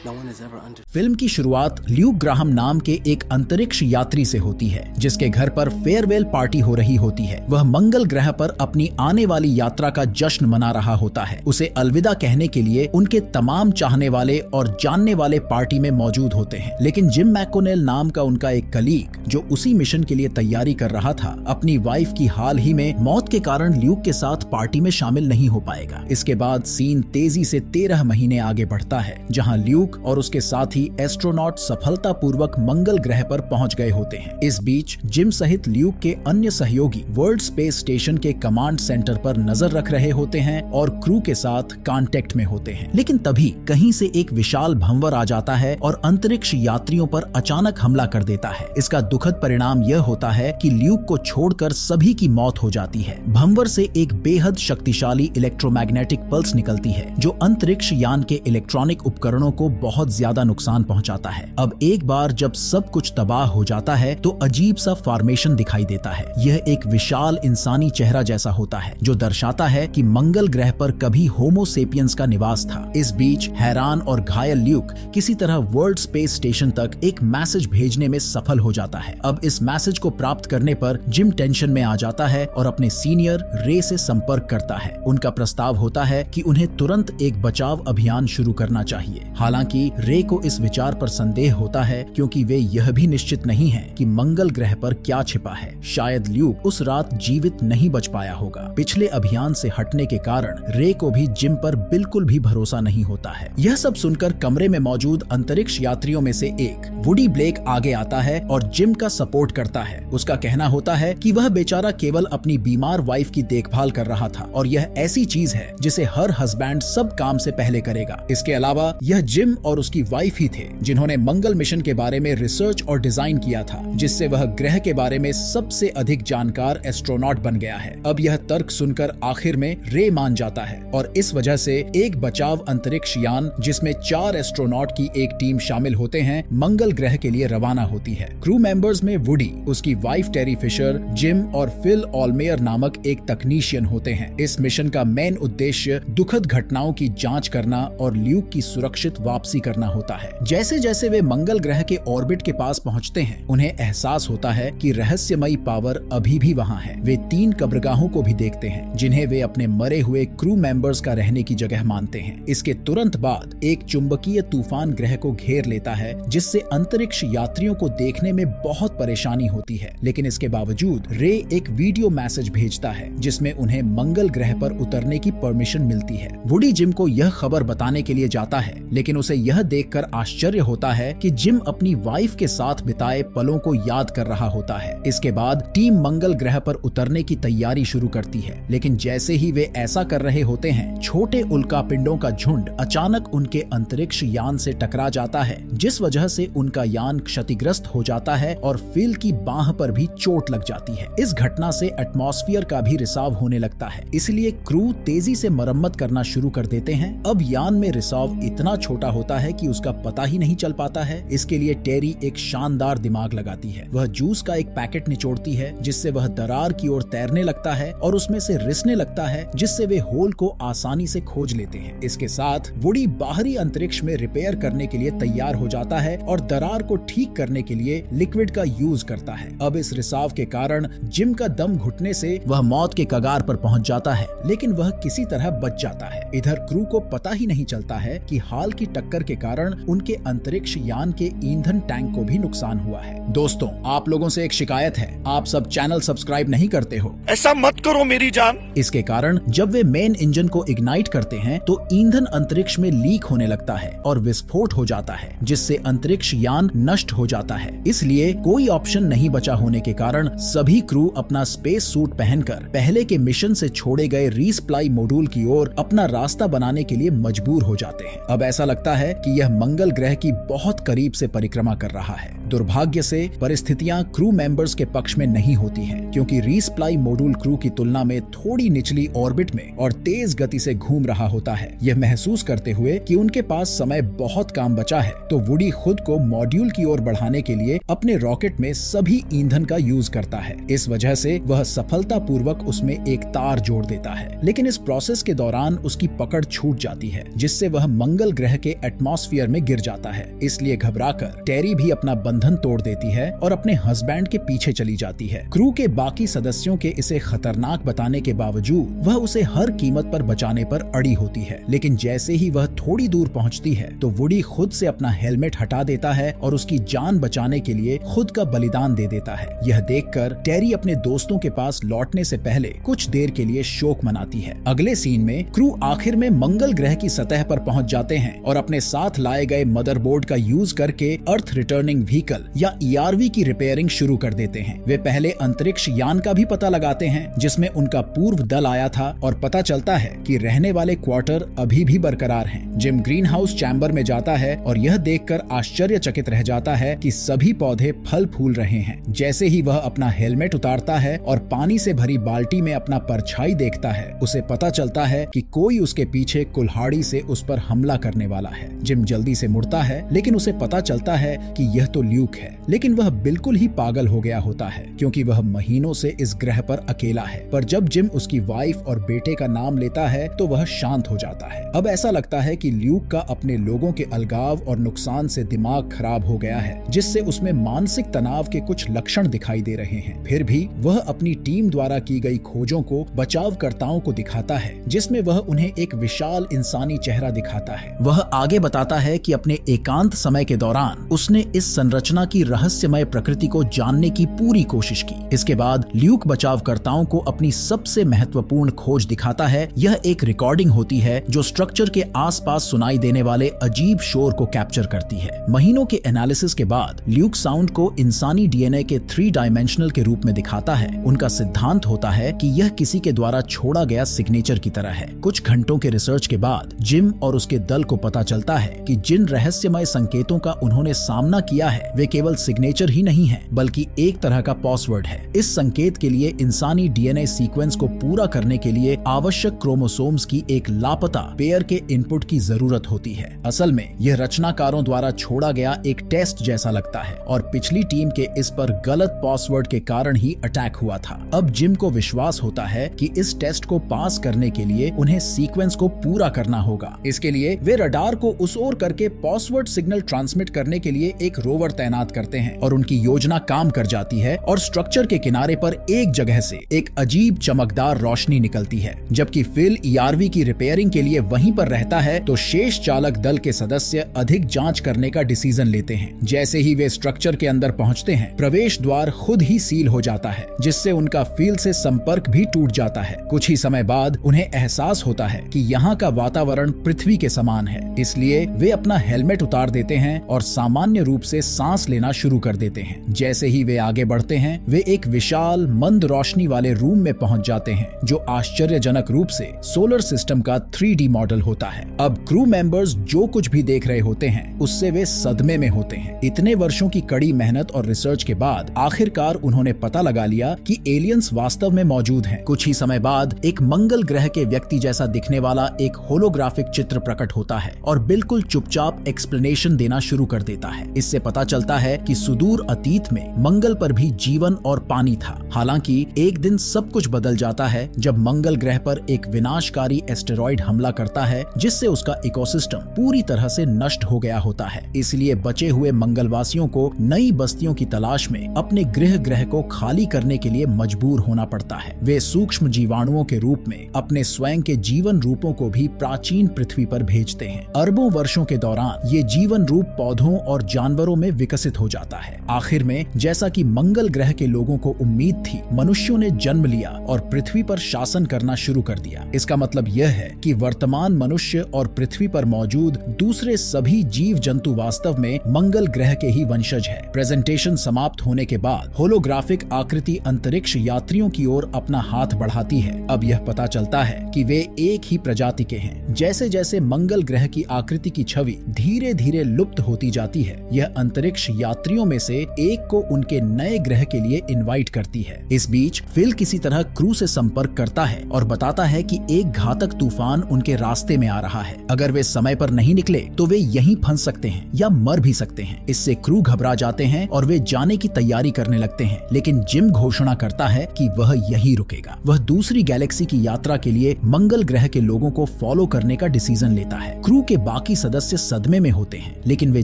Film की शुरुआत Luke Graham नाम के एक अंतरिक्ष यात्री से होती है, जिसके घर पर फेयरवेल पार्टी हो रही होती है। वह मंगल ग्रह पर अपनी आने वाली यात्रा का जश्न मना रहा होता है। उसे अलविदा कहने के लिए उनके तमाम चाहने वाले और जानने वाले पार्टी में मौजूद होते हैं, लेकिन जिम मैकोनेल नाम का उनका एक कलीग जो उसी मिशन के लिए तैयारी कर रहा था, अपनी वाइफ की हाल ही में मौत के कारण ल्यूक के साथ पार्टी में शामिल नहीं हो पाएगा। इसके बाद सीन तेजी से 13 महीने आगे बढ़ता है, जहां ल्यूक और उसके साथी एस्ट्रोनॉट सफलतापूर्वक मंगल ग्रह पर पहुंच गए होते हैं। इस बीच जिम सहित ल्यूक के अन्य सहयोगी वर्ल्ड स्पेस स्टेशन के कमांड सेंटर पर नजर रख रहे होते हैं और क्रू के साथ कांटेक्ट में होते हैं। लेकिन तभी कहीं से एक विशाल भंवर आ जाता है और अंतरिक्ष यात्रियों पर अचानक हमला कर देता है। इसका दुखद परिणाम यह होता है कि ल्यूक को छोड़कर सभी की मौत हो जाती है। भंवर से एक बेहद शक्तिशाली इलेक्ट्रोमैग्नेटिक पल्स निकलती है, जो अंतरिक्ष यान के इलेक्ट्रॉनिक उपकरणों को बहुत ज्यादा नुकसान पहुंचाता है। अब एक बार जब सब कुछ तबाह हो जाता है तो अजीब सा फॉर्मेशन दिखाई देता है। यह एक विशाल इंसानी चेहरा जैसा होता है, जो दर्शाता है कि मंगल ग्रह पर कभी होमो सेपियंस का निवास था। इस बीच हैरान और घायल ल्यूक किसी तरह वर्ल्ड स्पेस स्टेशन तक एक मैसेज भेजने में सफल हो जाता है। अब इस मैसेज को प्राप्त करने पर जिम टेंशन में आ जाता है और अपने सीनियर रे से संपर्क करता है। उनका प्रस्ताव होता है कि उन्हें तुरंत एक बचाव अभियान शुरू करना चाहिए। हालांकि रे को इस विचार पर संदेह होता है, क्योंकि वे यह भी निश्चित नहीं है कि मंगल ग्रह पर क्या छिपा है। शायद ल्यूक उस रात जीवित नहीं बच पाया होगा। पिछले अभियान से हटने के कारण रे को भी जिम पर बिल्कुल भी भरोसा नहीं होता है। यह सब सुनकर कमरे में मौजूद अंतरिक्ष यात्रियों में से एक वुडी ब्लेक आगे आता है और जिम का सपोर्ट करता है। उसका कहना होता है कि वह बेचारा केवल अपनी बीमार वाइफ की देखभाल कर रहा था और यह ऐसी चीज है जिसे हर हस्बैंड सब काम से पहले करेगा। इसके अलावा यह जिम और उसकी वाइफ ही थे जिन्होंने मंगल मिशन के बारे में रिसर्च और डिजाइन किया था, जिससे वह ग्रह के बारे में सबसे अधिक जानकार एस्ट्रोनॉट बन गया है। अब यह तर्क सुनकर आखिर में रे मान जाता है और इस वजह से एक बचाव अंतरिक्ष यान जिसमें 4 एस्ट्रोनॉट की एक टीम शामिल होते हैं, मंगल ग्रह के लिए रवाना होती है। क्रू मेंबर्स में वुडी, उसकी वाइफ टेरी फिशर, जिम और फिल ऑलमेयर नामक एक तकनीशियन होते हैं। इस मिशन का मेन उद्देश्य दुखद घटनाओं की जांच करना और ल्यूक की सुरक्षित वापसी करना होता है। जैसे जैसे वे मंगल ग्रह के ऑर्बिट के पास पहुंचते हैं, उन्हें एहसास होता है कि रहस्यमयी पावर अभी भी वहां है। वे 3 कब्रगाहों को भी देखते हैं, जिन्हें वे अपने मरे हुए क्रू मेंबर्स का रहने की जगह मानते हैं। इसके तुरंत बाद एक चुंबकीय तूफान ग्रह को घेर लेता है, जिससे अंतरिक्ष यात्रियों को देखने में बहुत परेशानी होती है। लेकिन इसके बावजूद रे एक वीडियो मैसेज भेजता है, जिसमें उन्हें मंगल ग्रह पर उतरने की परमिशन मिलती है। वुडी जिम को यह खबर बताने के लिए जाता है, लेकिन उसे यह देखकर आश्चर्य होता है कि जिम अपनी वाइफ के साथ बिताए पलों को याद कर रहा होता है। इसके बाद टीम मंगल ग्रह पर उतरने की तैयारी शुरू करती है, लेकिन जैसे ही वे ऐसा कर रहे होते हैं, छोटे उल्कापिंडों का झुंड अचानक उनके अंतरिक्ष यान से टकरा जाता है, जिस वजह से उनका यान क्षतिग्रस्त हो जाता है और फिल की बांह पर भी चोट लग जाती है। इस घटना से एटमॉस्फेयर का भी रिसाव होने लगता है, इसलिए क्रू तेजी से मरम्मत करना शुरू कर देते हैं। अब यान में रिसाव इतना छोटा होता है कि उसका पता ही नहीं चल पाता है। इसके लिए टेरी एक शानदार दिमाग लगाती है। वह जूस का एक पैकेट निचोड़ती है, जिससे वह दरार की ओर तैरने लगता है और उसमें से रिसने लगता है, जिससे वे होल को आसानी से खोज लेते हैं। इसके साथ वुडी बाहरी अंतरिक्ष में रिपेयर करने के लिए तैयार हो जाता है और दरार को ठीक करने के लिए लिक्विड का यूज करता है। अब इस रिसाव के कारण जिम का दम घुटने से वह मौत के कगार पर पहुंच जाता है, लेकिन वह किसी तरह बच जाता है। इधर क्रू को पता ही नहीं चलता है कि हाल की टक्कर के कारण उनके अंतरिक्ष यान के ईंधन टैंक को भी नुकसान हुआ है। दोस्तों, आप लोगों से एक शिकायत है, आप सब चैनल सब्सक्राइब नहीं करते हो। ऐसा मत करो मेरी जान। इसके कारण जब वे मेन इंजन को इग्नाइट करते हैं तो ईंधन अंतरिक्ष में लीक होने लगता है और विस्फोट हो जाता है, जिससे अंतरिक्ष यान नष्ट हो जाता है। इसलिए कोई ऑप्शन नहीं बचा होने के कारण सभी क्रू अपना स्पेस सूट पहनकर पहले के मिशन से छोड़े गए रीसप्लाई मॉड्यूल की ओर अपना रास्ता बनाने के लिए मजबूर हो जाते हैं। अब ऐसा लगता है कि यह मंगल ग्रह की बहुत करीब से परिक्रमा कर रहा है। दुर्भाग्य से परिस्थितियां क्रू मेंबर्स के पक्ष में नहीं होती हैं, क्योंकि रीसप्लाई मॉड्यूल क्रू की तुलना में थोड़ी निचली ऑर्बिट में और तेज गति से घूम रहा होता है। यह महसूस करते हुए कि उनके पास समय बहुत कम बचा है, तो वुडी खुद को मॉड्यूल की ओर बढ़ाने के लिए अपने रॉकेट में सभी ईंधन का यूज करता है। इस वजह से वह सफलतापूर्वक उसमें एक तार जोड़ देता है, लेकिन इस प्रोसेस के दौरान उसकी पकड़ छूट जाती है, जिससे वह मंगल ग्रह के एटमॉस्फेयर में गिर जाता है। इसलिए घबराकर टेरी भी अपना बंधन तोड़ देती है और अपने हस्बैंड के पीछे चली जाती है। क्रू के बाकी सदस्यों के इसे खतरनाक बताने के बावजूद वह उसे हर कीमत पर बचाने पर अड़ी होती है। लेकिन जैसे ही वह थोड़ी दूर पहुंचती है तो वुडी खुद से अपना हेलमेट हटा देता है और उसकी जान बचाने के लिए खुद का बलिदान दे देता है। यह देखकर टेरी अपने दोस्तों के पास लौटने से पहले कुछ देर के लिए शोक मनाती है। अगले सीन में क्रू आखिर में मंगल ग्रह की सतह पर पहुंच जाते हैं और अपने साथ लाए गए मदरबोर्ड का यूज करके अर्थ रिटर्निंग व्हीकल या ERV की रिपेयरिंग शुरू कर देते हैं। वे पहले अंतरिक्ष यान का भी पता लगाते हैं जिसमें उनका पूर्व दल आया था और पता चलता है कि रहने वाले क्वार्टर अभी भी बरकरार हैं। जिम ग्रीन हाउस चैम्बर में जाता है और यह देखकर आश्चर्यचकित रह जाता है कि सभी पौधे फल फूल रहे हैं। जैसे ही वह अपना हेलमेट उतारता है और पानी से भरी बाल्टी में अपना परछाई देखता है, उसे पता चलता है कि कोई उसके पीछे कुल्हाड़ी से उस पर हमला करने वाला है। जिम जल्दी से मुड़ता है लेकिन उसे पता चलता है कि यह तो ल्यूक है। लेकिन वह बिल्कुल ही पागल हो गया होता है क्योंकि वह महीनों से इस ग्रह पर अकेला है। पर जब जिम उसकी वाइफ और बेटे का नाम लेता है तो वह शांत हो जाता है। अब ऐसा लगता है कि ल्यूक का अपने लोगों के अलगाव और नुकसान से दिमाग खराब हो गया है, जिससे उसमें मानसिक तनाव के कुछ लक्षण दिखाई दे रहे हैं। फिर भी वह अपनी टीम द्वारा की गई खोजों को बचावकर्ताओं को दिखाता है, जिसमें वह उन्हें एक विशाल इंसानी चेहरा दिखाता है। वह आगे बताता है कि अपने एकांत समय के दौरान उसने इस संरचना की रहस्यमय प्रकृति को जानने की पूरी कोशिश की। इसके बाद ल्यूक बचावकर्ताओं को अपनी सबसे महत्वपूर्ण खोज दिखाता है। यह एक रिकॉर्डिंग होती है जो स्ट्रक्चर के आसपास सुनाई देने वाले अजीब शोर को कैप्चर करती है। महीनों के एनालिसिस के बाद ल्यूक साउंड को इंसानी DNA के 3 डायमेंशनल के रूप में दिखाता है। उनका सिद्धांत होता है कि यह किसी के द्वारा छोड़ा गया सिग्नेचर की तरह है। कुछ घंटों के रिसर्च के बाद जिम और उसके दल को पता चलता है कि जिन रहस्यमय संकेतों का उन्होंने सामना किया है वे केवल सिग्नेचर ही नहीं है बल्कि एक तरह का पासवर्ड है। इस संकेत के लिए इंसानी DNA सीक्वेंस को पूरा करने के लिए आवश्यक क्रोमोसोम्स की एक लापता पेयर के इनपुट की जरूरत होती है। असल में यह रचनाकारों द्वारा छोड़ा गया एक टेस्ट जैसा लगता है और पिछली टीम के इस पर गलत पासवर्ड के कारण ही अटैक हुआ था। अब जिम को विश्वास होता है कि इस टेस्ट को पास करने के लिए उन्हें सीक्वेंस को पूरा करना होगा। इसके लिए वे रडार को उस ओर करके पासवर्ड सिग्नल ट्रांसमिट करने के लिए एक रोवर तैनात करते हैं और उनकी योजना काम कर जाती है और स्ट्रक्चर के किनारे पर एक जगह से एक अजीब चमकदार रोशनी निकलती है। जबकि फिल ERV की रिपेयरिंग के लिए वहीं पर रहता है तो शेष चालक दल के सदस्य अधिक जांच करने का डिसीजन लेते हैं। जैसे ही वे स्ट्रक्चर के अंदर पहुंचते हैं, प्रवेश द्वार खुद ही सील हो जाता है, जिससे उनका फील्ड से संपर्क भी टूट जाता है। कुछ ही समय बाद उन्हें एहसास होता है कि यहाँ का वातावरण पृथ्वी के समान है। इसलिए वे अपना हेलमेट उतार देते हैं और सामान्य रूप से सांस लेना शुरू कर देते हैं। जैसे ही वे आगे बढ़ते हैं, वे एक विशाल मंद रोशनी वाले रूम में पहुंच जाते हैं जो आश्चर्यजनक रूप से सोलर सिस्टम का 3D मॉडल होता है। अब क्रू मेंबर्स जो कुछ भी देख रहे होते हैं उससे वे सदमे में होते हैं। इतने वर्षों की कड़ी मेहनत और रिसर्च के बाद आखिरकार उन्होंने पता लगा लिया कि एलियंस वास्तव में मौजूद हैं। कुछ ही समय बाद एक मंगल ग्रह के व्यक्ति जैसा दिखने वाला एक होलोग्राफिक चित्र प्रकट होता है और बिल्कुल चुपचाप एक्सप्लेनेशन देना शुरू कर देता है। इससे पता चलता है कि सुदूर अतीत में मंगल पर भी जीवन और पानी था। हालांकि एक दिन सब कुछ बदल जाता है जब मंगल ग्रह पर एक विनाशकारी एस्टेरॉइड हमला करता है, जिससे उसका इकोसिस्टम पूरी तरह से नष्ट हो गया होता है। इसलिए बचे हुए मंगलवासियों को नई बस्तियों की तलाश में अपने ग्रह को खाली करने के लिए मजबूर होना पड़ता है। वे सूक्ष्म जीवाणुओं के रूप में अपने स्वयं के जीवन रूपों को भी प्राचीन पृथ्वी पर भेजते हैं। अरबों वर्षों के दौरान ये जीवन रूप पौधों और जानवरों में विकसित हो जाता है। आखिर में जैसा कि मंगल ग्रह के लोगों को उम्मीद थी, मनुष्यों ने जन्म लिया और पृथ्वी पर शासन करना शुरू कर दिया। इसका मतलब यह है कि वर्तमान मनुष्य और पृथ्वी पर मौजूद दूसरे सभी जीव जंतु वास्तव में मंगल ग्रह के ही वंशज है। प्रेजेंटेशन समाप्त होने के बाद होलोग्राफिक आकृति अंतरिक्ष यात्रियों की ओर अपना हाथ बढ़ाती है। अब यह पता चलता है कि वे एक ही प्रजाति के हैं। जैसे जैसे मंगल ग्रह की आकृति की छवि धीरे धीरे लुप्त होती जाती है, यह अंतरिक्ष यात्रियों में से एक को उनके नए ग्रह के लिए इनवाइट करती है। इस बीच फिल किसी तरह क्रू से संपर्क करता है और बताता है कि एक घातक तूफान उनके रास्ते में आ रहा है। अगर वे समय पर नहीं निकले तो वे यहीं फंस सकते हैं या मर भी सकते हैं। इससे क्रू घबरा जाते हैं और वे जाने की तैयारी करने लगते हैं, लेकिन जिम घोषणा करता है कि वह यहीं रुकेगा। वह दूसरी गैलेक्सी की यात्रा के लिए मंगल ग्रह के लोगों को फॉलो करने का डिसीजन लेता है। क्रू के बाकी बाकी सदस्य सदमे में होते हैं, लेकिन वे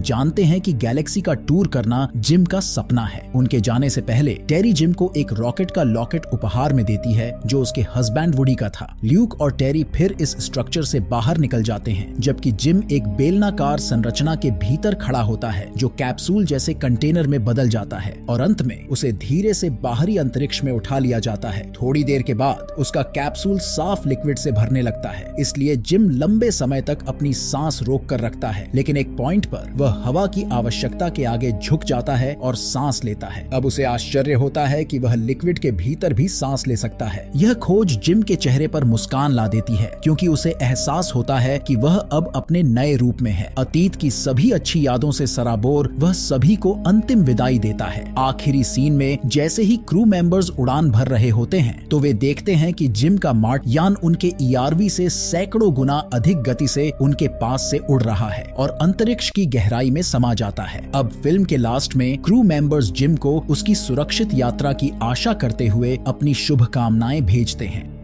जानते हैं कि गैलेक्सी का टूर करना जिम का सपना है। उनके जाने से पहले टेरी जिम को एक रॉकेट का लॉकेट उपहार में देती है जो उसके हस्बैंड वुडी का था। ल्यूक और टेरी फिर इस स्ट्रक्चर से बाहर निकल जाते हैं, जबकि जिम एक बेलनाकार संरचना के भीतर खड़ा होता है जो कैप्सूल जैसे कंटेनर में बदल जाता है और अंत में उसे धीरे से बाहरी अंतरिक्ष में उठा लिया जाता है। थोड़ी देर के बाद उसका कैप्सूल साफ लिक्विड से भरने लगता है, इसलिए जिम लंबे समय तक अपनी सांस रोक कर रखता है, लेकिन एक पॉइंट पर वह हवा की आवश्यकता के आगे झुक जाता है और सांस लेता है। अब उसे आश्चर्य होता है कि वह लिक्विड के भीतर भी सांस ले सकता है। यह खोज जिम के चेहरे पर मुस्कान ला देती है, क्योंकि उसे एहसास होता है कि वह अब अपने नए रूप में है। अतीत की सभी अच्छी यादों से सराबोर वह सभी को अंतिम विदाई देता है। आखिरी सीन में जैसे ही क्रू मेंबर्स उड़ान भर रहे होते हैं तो वे देखते हैं कि जिम का मार्ट यान उनके ईआरवी से सैकड़ों गुना अधिक गति से उनके पास से उड़ रहा है और अंतरिक्ष की गहराई में समा जाता है। अब फिल्म के लास्ट में क्रू मेंबर्स जिम को उसकी सुरक्षित यात्रा की आशा करते हुए अपनी शुभकामनाएं भेजते हैं।